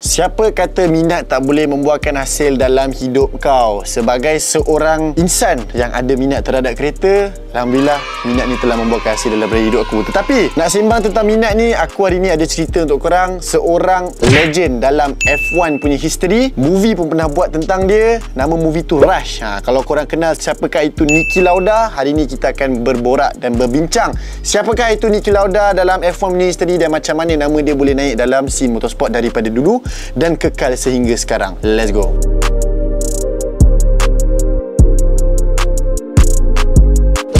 Siapa kata minat tak boleh membuahkan hasil dalam hidup kau? Sebagai seorang insan yang ada minat terhadap kereta, alhamdulillah minat ni telah membuahkan hasil dalam hidup aku. Tetapi nak sembang tentang minat ni, aku hari ni ada cerita untuk korang. Seorang legend dalam F1 punya history. Movie pun pernah buat tentang dia. Nama movie tu Rush. Kalau korang kenal siapakah itu Niki Lauda, hari ni kita akan berborak dan berbincang siapakah itu Niki Lauda dalam F1 punya history dan macam mana nama dia boleh naik dalam scene motorsport daripada dulu dan kekal sehingga sekarang. Let's go.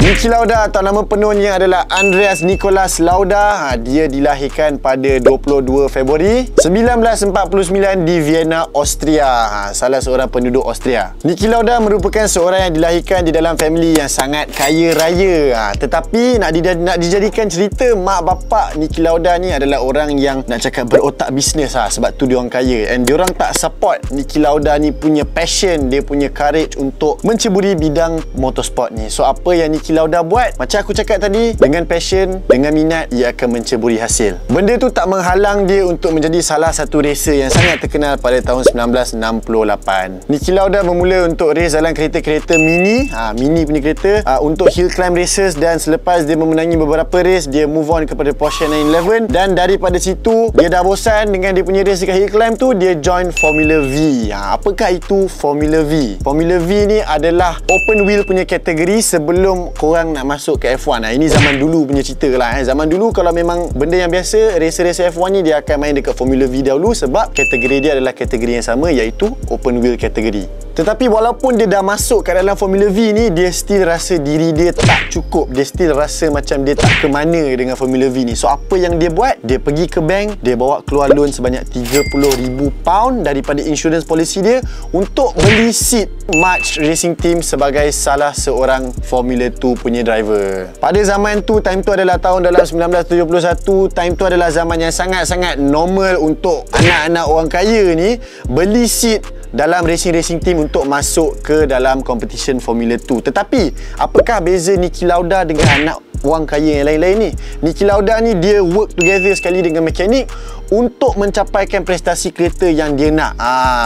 Niki Lauda atau nama penuhnya adalah Andreas Nicholas Lauda. Dia dilahirkan pada 22 Februari 1949 di Vienna, Austria. Salah seorang penduduk Austria. Niki Lauda merupakan seorang yang dilahirkan di dalam family yang sangat kaya raya. Tetapi nak dijadikan cerita, mak bapak Niki Lauda ni adalah orang yang nak cakap berotak bisnes sebab tu diorang kaya. And diorang tak support Niki Lauda ni punya passion, dia punya courage untuk menceburi bidang motorsport ni. So apa yang Niki Lauda buat, macam aku cakap tadi, dengan passion, dengan minat, ia akan menceburi hasil. Benda tu tak menghalang dia untuk menjadi salah satu racer yang sangat terkenal pada tahun 1968. Niki Lauda bermula untuk race dalam kereta-kereta mini, mini punya kereta, untuk hill climb races, dan selepas dia memenangi beberapa race, dia move on kepada Porsche 911, dan daripada situ dia dah bosan dengan dia punya race dekat hill climb tu, dia join Formula V. Apakah itu Formula V? Formula V ni adalah open wheel punya kategori sebelum korang nak masuk ke F1. Ini zaman dulu punya cerita lah. Zaman dulu kalau memang benda yang biasa, racer-racer F1 ni dia akan main dekat Formula V dahulu sebab kategori dia adalah kategori yang sama, iaitu open wheel kategori. Tetapi walaupun dia dah masuk ke dalam Formula V ni, dia still rasa diri dia tak cukup. Dia still rasa macam dia tak ke mana dengan Formula V ni. So apa yang dia buat? Dia pergi ke bank, dia bawa keluar loan sebanyak £30,000 daripada insurance policy dia untuk beli seat March Racing Team sebagai salah seorang Formula 2 punya driver. Pada zaman tu, time tu adalah tahun dalam 1971. Time tu adalah zaman yang sangat-sangat normal untuk anak-anak orang kaya ni beli seat dalam racing team untuk masuk ke dalam competition Formula 2. Tetapi apakah beza Niki Lauda dengan anak orang kaya yang lain-lain ni? Niki Lauda ni dia work together sekali dengan mekanik untuk mencapaikan prestasi kereta yang dia nak.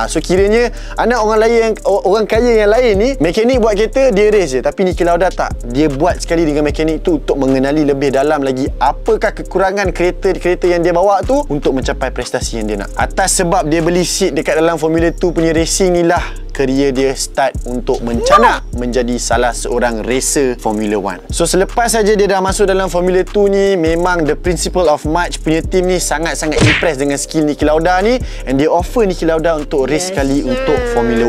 So kiranya anak orang kaya yang lain ni, mekanik buat kereta, dia race je. Tapi Niki Lauda tak. Dia buat sekali dengan mekanik tu untuk mengenali lebih dalam lagi apakah kekurangan kereta yang dia bawa tu untuk mencapai prestasi yang dia nak. Atas sebab dia beli seat dekat dalam Formula 2 punya racing ni lah kerjaya dia start untuk mencanak menjadi salah seorang racer Formula 1. So selepas saja dia dah masuk dalam Formula 2 ni, memang the principal of March punya team ni sangat-sangat impress dengan skill Niki Lauda ni, and dia offer Niki Lauda untuk race sekali untuk Formula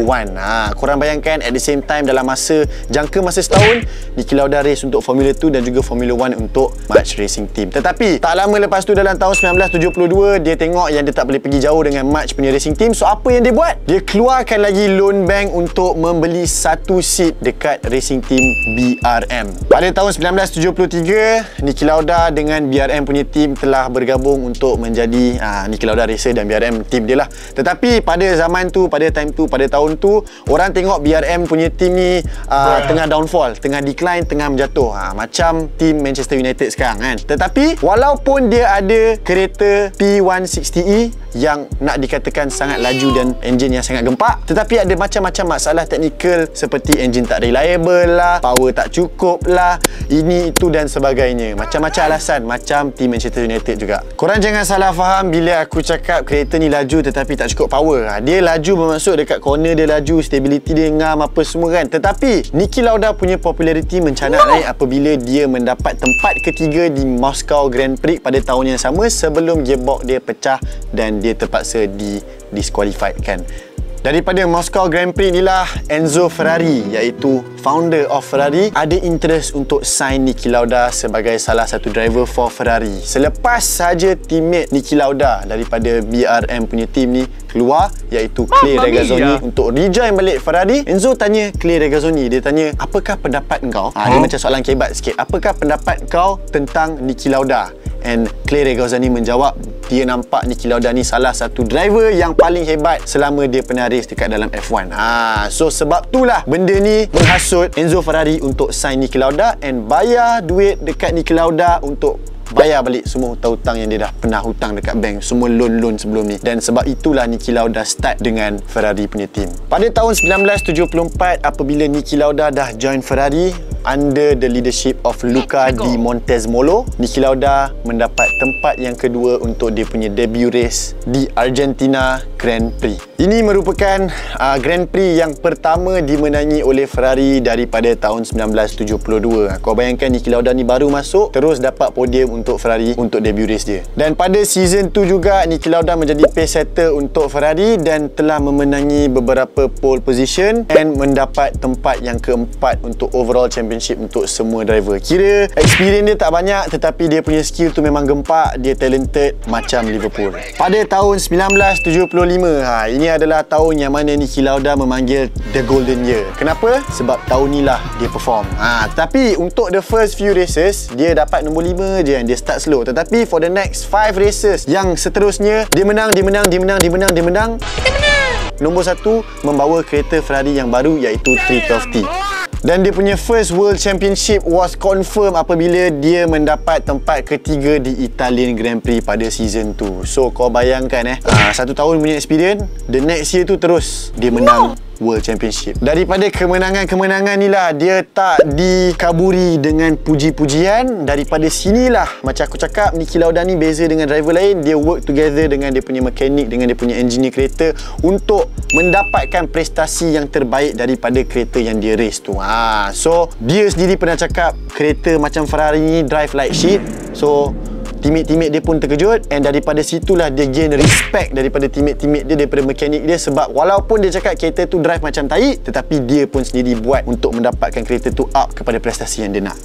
1. Korang bayangkan, at the same time dalam jangka masa setahun, Niki Lauda race untuk Formula 2 dan juga Formula 1 untuk March Racing Team. Tetapi tak lama lepas tu, dalam tahun 1972, dia tengok yang dia tak boleh pergi jauh dengan March punya Racing Team. So apa yang dia buat? Dia keluarkan lagi loan bank untuk membeli satu seat dekat Racing Team BRM. Pada tahun 1973, Niki Lauda dengan BRM punya team telah bergabung untuk menjadi Niki Lauda Racer dan BRM team dia lah. Tetapi pada zaman tu, pada tahun tu, orang tengok BRM punya team ni tengah downfall, tengah decline, tengah menjatuh, macam team Manchester United sekarang kan. Tetapi walaupun dia ada kereta P160E yang nak dikatakan sangat laju dan enjin yang sangat gempak, tetapi ada macam-macam masalah teknikal seperti enjin tak reliable lah, power tak cukup lah, ini itu dan sebagainya. Macam-macam alasan, macam team Manchester United juga. Korang jangan salah faham bila aku cakap kereta ni laju tetapi tak cukup power. Dia laju bermaksud dekat corner dia laju, stability dia ngam apa semua kan. Tetapi Niki Lauda punya populariti mencanak naik apabila dia mendapat tempat ketiga di Moscow Grand Prix pada tahun yang sama sebelum gearbox dia pecah dan dia terpaksa disqualified kan. Daripada Moscow Grand Prix inilah Enzo Ferrari, iaitu founder of Ferrari, ada interest untuk sign Niki Lauda sebagai salah satu driver for Ferrari. Selepas saja teammate Niki Lauda daripada BRM punya team ni keluar, iaitu Clay Regazzoni, untuk rejoin balik Ferrari, Enzo tanya Clay Regazzoni, dia tanya, apakah pendapat kau? Dia macam soalan kebat sikit. Apakah pendapat kau tentang Niki Lauda? And Clay Regazzoni menjawab, dia nampak Niki Lauda ni salah satu driver yang paling hebat selama dia pernah race dekat dalam F1. So sebab itulah benda ni menghasut Enzo Ferrari untuk sign Niki Lauda and bayar duit dekat Niki Lauda untuk bayar balik semua hutang-hutang yang dia dah pernah hutang dekat bank, semua loan-loan sebelum ni. Dan sebab itulah Niki Lauda start dengan Ferrari punya team. Pada tahun 1974 apabila Niki Lauda dah join Ferrari under the leadership of Luca Di Montezemolo, Niki Lauda mendapat tempat yang kedua untuk dia punya debut race di Argentina Grand Prix. Ini merupakan Grand Prix yang pertama dimenangi oleh Ferrari daripada tahun 1972. Kau bayangkan Niki Lauda ni baru masuk terus dapat podium untuk Ferrari untuk debut race dia. Dan pada season 2 juga Niki Lauda menjadi pace setter untuk Ferrari dan telah memenangi beberapa pole position dan mendapat tempat yang keempat untuk overall championship untuk semua driver. Kira experience dia tak banyak tetapi dia punya skill tu memang gempak, dia talented macam Liverpool. Pada tahun 1975, ini adalah tahun yang mana Niki Lauda memanggil The Golden Year. Kenapa? Sebab tahun ni lah dia perform. Tapi untuk the first few races dia dapat nombor 5 je, dia start slow. Tetapi for the next 5 races yang seterusnya dia menang. Nombor 1 membawa kereta Ferrari yang baru iaitu 312T. Dan dia punya first World Championship was confirmed apabila dia mendapat tempat ketiga di Italian Grand Prix pada season 2. So kau bayangkan 1 tahun punya experience, the next year tu terus dia menang World Championship. Daripada kemenangan-kemenangan ni lah dia tak dikaburi dengan puji-pujian. Daripada sinilah macam aku cakap, Niki Lauda ni beza dengan driver lain. Dia work together dengan dia punya mekanik, dengan dia punya engineer kereta untuk mendapatkan prestasi yang terbaik daripada kereta yang dia race tu. So dia sendiri pernah cakap kereta macam Ferrari ni drive like shit. So teammate-teammate dia pun terkejut, and daripada situlah dia gain respect daripada teammate-teammate dia, daripada mekanik dia. Sebab walaupun dia cakap kereta tu drive macam tai, tetapi dia pun sendiri buat untuk mendapatkan kereta tu up kepada prestasi yang dia nak.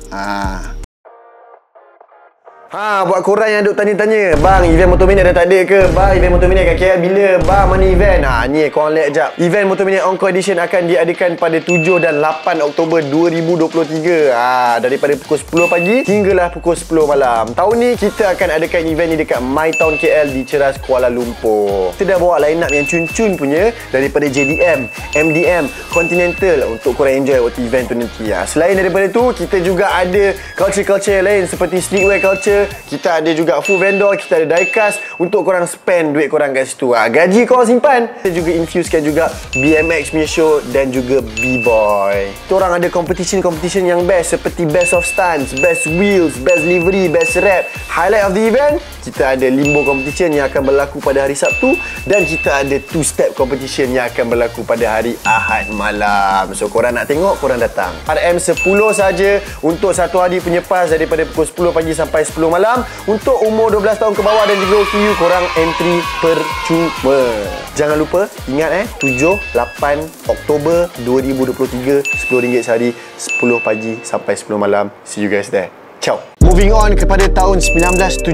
Buat korang yang duk tanya-tanya, bang, event Motomania dah tak ada ke? Bang, event Motomania kat KL bila? Bang, mana event? Ni korang lihat sekejap. Event Motomania Encore Edition akan diadakan pada 7 dan 8 Oktober 2023. Daripada pukul 10 pagi hinggalah pukul 10 malam. Tahun ni kita akan adakan event ni dekat My Town KL di Ceras, Kuala Lumpur. Kita dah bawa line up yang cun-cun punya daripada JDM, MDM, Continental untuk korang enjoy waktu event tu nanti. Selain daripada tu, kita juga ada culture-culture lain seperti streetwear culture. Kita ada juga full vendor, kita ada diecast untuk korang spend duit korang kat situ. Gaji korang simpan. Kita juga infusekan juga BMX punya show dan juga B-boy. Kita orang ada competition yang best seperti best of stunts, best wheels, best livery, best wrap. Highlight of the event, kita ada limbo competition yang akan berlaku pada hari Sabtu, dan kita ada two-step competition yang akan berlaku pada hari Ahad malam. So korang nak tengok, korang datang. RM10 saja untuk satu hari punya pass daripada pukul 10 pagi sampai 10 malam. Untuk umur 12 tahun ke bawah dan juga OKU, korang entry percuma. Jangan lupa, ingat 7, 8 Oktober 2023, RM10 sehari, 10 pagi sampai 10 malam. See you guys there. Ciao. Moving on kepada tahun 1976,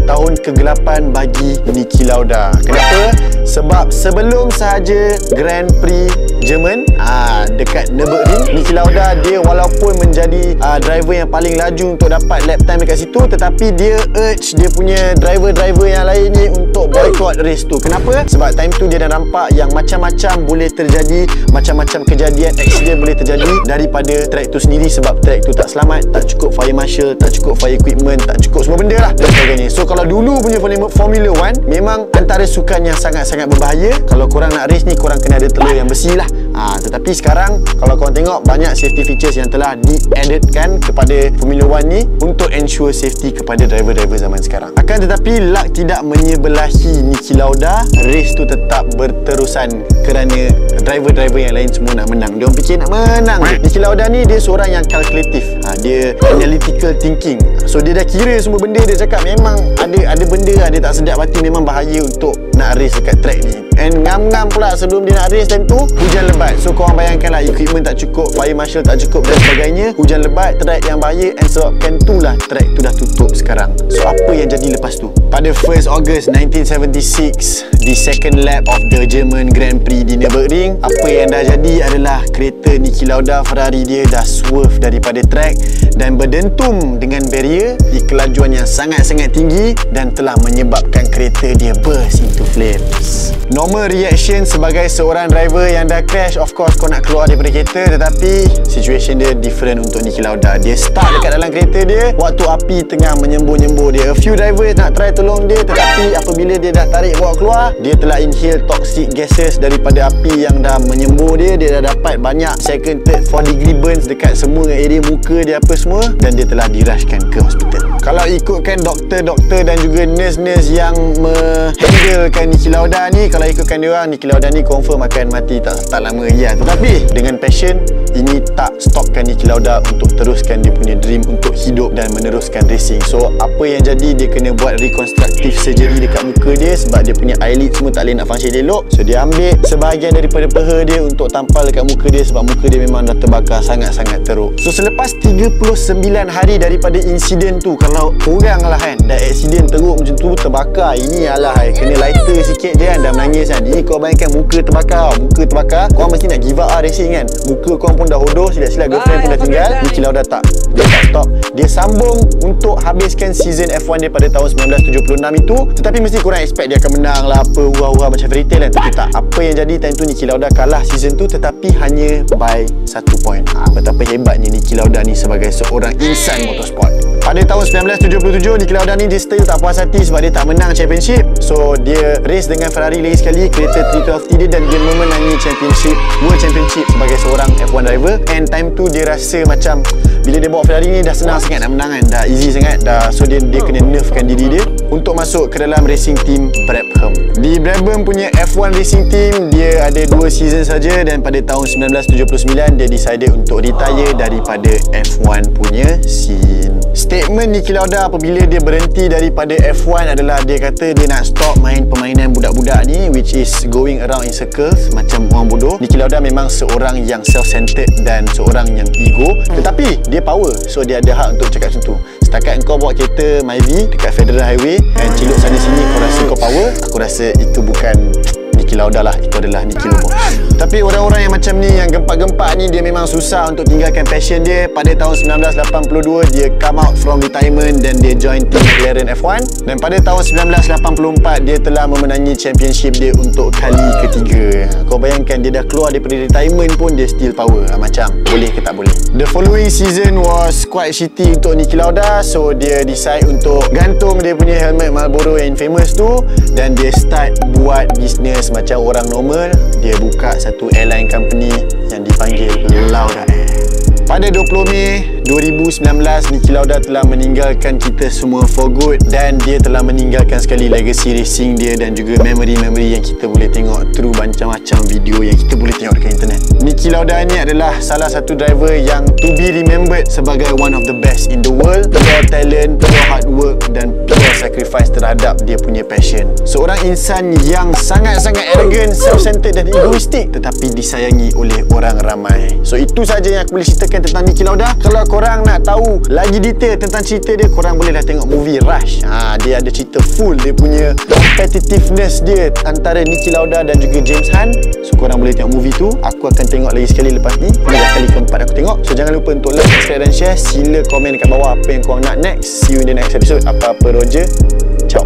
tahun kegelapan bagi Niki Lauda. Kenapa? Sebab sebelum sahaja Grand Prix Jerman dekat Nürburgring, Niki Lauda dia walaupun menjadi driver yang paling laju untuk dapat lap time dekat situ, tetapi dia urge dia punya driver-driver yang lain ni untuk boycott race tu. Kenapa? Sebab time tu dia dah nampak yang macam-macam boleh terjadi, macam-macam kejadian, accident boleh terjadi daripada track tu sendiri. Sebab track tu tak selamat, tak cukup fire marshal, tak cukup fire equipment, tak cukup semua benda lah dan sebagainya. So kalau dulu punya Formula 1 memang antara sukan yang sangat-sangat berbahaya. Kalau korang nak race ni, korang kena ada telur yang bersih lah. Tetapi sekarang kalau korang tengok, banyak safety features yang telah di-addedkan kepada Formula 1 ni untuk ensure safety kepada driver-driver zaman sekarang. Akan tetapi luck tidak menyebelahi Niki Lauda. Race tu tetap berterusan kerana driver-driver yang lain semua nak menang. Dia orang fikir nak menang. Niki Lauda ni dia seorang yang kalkulatif. Dia analytical thinking. So dia dah kira semua benda. Dia cakap memang ada benda dia tak sedap hati, memang bahaya untuk nak race dekat track ni. And ngam-ngam pula sebelum dia nak race time tu, hujan lebat. So korang bayangkanlah, equipment tak cukup, fire marshal tak cukup dan sebagainya. Hujan lebat, track yang bahaya, and sebabkan itulah track tu dah tutup sekarang. So apa yang jadi lepas tu? Pada 1st August 1976, di second lap of the German Grand Prix di Nürburgring, apa yang dah jadi adalah kereta Niki Lauda Ferrari dia dah swerve daripada track dan berdentum dengan barrier di kelajuan yang sangat-sangat tinggi dan telah menyebabkan kereta dia burst into flames. Normal reaction sebagai seorang driver yang dah crash, of course kau nak keluar daripada kereta. Tetapi situation dia different untuk Niki Lauda. Dia start dekat dalam kereta dia waktu api tengah menyembur-nyembur dia. A few drivers nak try tolong dia, tetapi apabila dia dah tarik bawa keluar, dia telah inhale toxic gases daripada api yang dah menyembur dia. Dia dah dapat banyak second, third, 4 degree burns dekat semua area muka dia apa semua, dan dia telah dirashkan ke hospital. Kalau ikutkan doktor-doktor dan juga nurse-nurse yang menghandlekan Niki Lauda ni, kalau ikutkan dia orang, Niki Lauda ni confirm akan mati tak lama lagi. Tetapi dengan passion, ini tak stopkan Niki Lauda untuk teruskan dia punya dream untuk hidup dan meneruskan racing. So apa yang jadi, dia kena buat reconstructive surgery dekat muka dia sebab dia punya eyelid semua tak boleh nak function elok. So dia ambil sebahagian daripada peha dia untuk tampal dekat muka dia sebab muka dia memang dah terbakar sangat-sangat teruk. So selepas 39 hari daripada insiden tu, kalau korang lah kan dah accident teruk macam tu, terbakar, ini alah kena lighter sikit je kan, dah menangis kan. Ini kau bayangkan muka terbakar, korang mesti nak give up racing kan. Muka korang pun dah hodoh, silap-silap girlfriend pun dah tinggal. Niki Lauda tak, dia tak stop. Dia sambung untuk habiskan season F1 dia pada tahun 1976 itu. Tetapi mesti korang expect dia akan menang lah, apa hurrah-hurrah macam fairy tale kan. Tapi tak, apa yang jadi time tu, Niki Lauda kalah season tu, tetapi hanya by 1 point. Betapa hebatnya Niki Lauda ni sebagai seorang insan motorsport. Pada tahun 1977, Niki Lauda ni dia still tak puas hati sebab dia tak menang championship. So dia race dengan Ferrari lagi sekali, kereta 312T dia, dan dia memenangi championship, World Championship sebagai seorang F1 driver. And time tu dia rasa macam bila dia bawa Ferrari ni dah senang sangat nak menang kan, dah easy sangat dah. So dia kena nerfkan diri dia untuk masuk ke dalam racing team Brabham. Di Brabham punya F1 racing team, dia ada 2 season saja, dan pada tahun 1979 dia decided untuk retire daripada F1 punya scene. Statement Niki Lauda apabila dia berhenti daripada F1 adalah dia kata dia nak stop main permainan budak-budak ni, which is going around in circles macam orang bodoh. Niki Lauda memang seorang yang self-centered dan seorang yang ego, tetapi dia power, so dia ada hak untuk cakap macam tu. Setakat kau bawa kereta Myvi dekat Federal Highway and ciluk sana sini, kau rasa kau power, aku rasa itu bukan Niki Lauda lah, itu adalah Niki Lobo. Tapi orang-orang yang macam ni, yang gempak-gempak ni, dia memang susah untuk tinggalkan passion dia. Pada tahun 1982 dia come out from retirement dan dia join team McLaren F1, dan pada tahun 1984 dia telah memenangi championship dia untuk kali ketiga. Kau bayangkan, dia dah keluar daripada retirement pun dia still power. Macam boleh ke tak boleh. The following season was quite shitty untuk Niki Lauda, so dia decide untuk gantung dia punya helmet Marlboro yang famous tu, dan dia start buat bisnes macam orang normal. Dia buka satu airline company yang dipanggil Lauda Air. Pada 20 Mei 2019, Niki Lauda telah meninggalkan kita semua for good, dan dia telah meninggalkan sekali legacy racing dia dan juga memory-memory yang kita boleh tengok through macam-macam video yang kita boleh tengok dekat internet. Niki Lauda ni adalah salah satu driver yang to be remembered sebagai one of the best in the world. Pure talent, pure hard work dan pure sacrifice terhadap dia punya passion. Seorang insan yang sangat-sangat arrogant, self-centered dan egoistik, tetapi disayangi oleh orang ramai. So itu saja yang aku boleh ceritakan tentang Niki Lauda. Kalau korang nak tahu lagi detail tentang cerita dia, korang bolehlah tengok movie Rush. Dia ada cerita full dia punya competitiveness dia antara Niki Lauda dan juga James Hunt. So korang boleh tengok movie tu. Aku akan tengok lagi sekali lepas ni. Ini dah kali keempat aku tengok. So jangan lupa untuk like, subscribe dan share. Sila komen dekat bawah apa yang korang nak next. See you in the next episode. Apa-apa Roger. Ciao.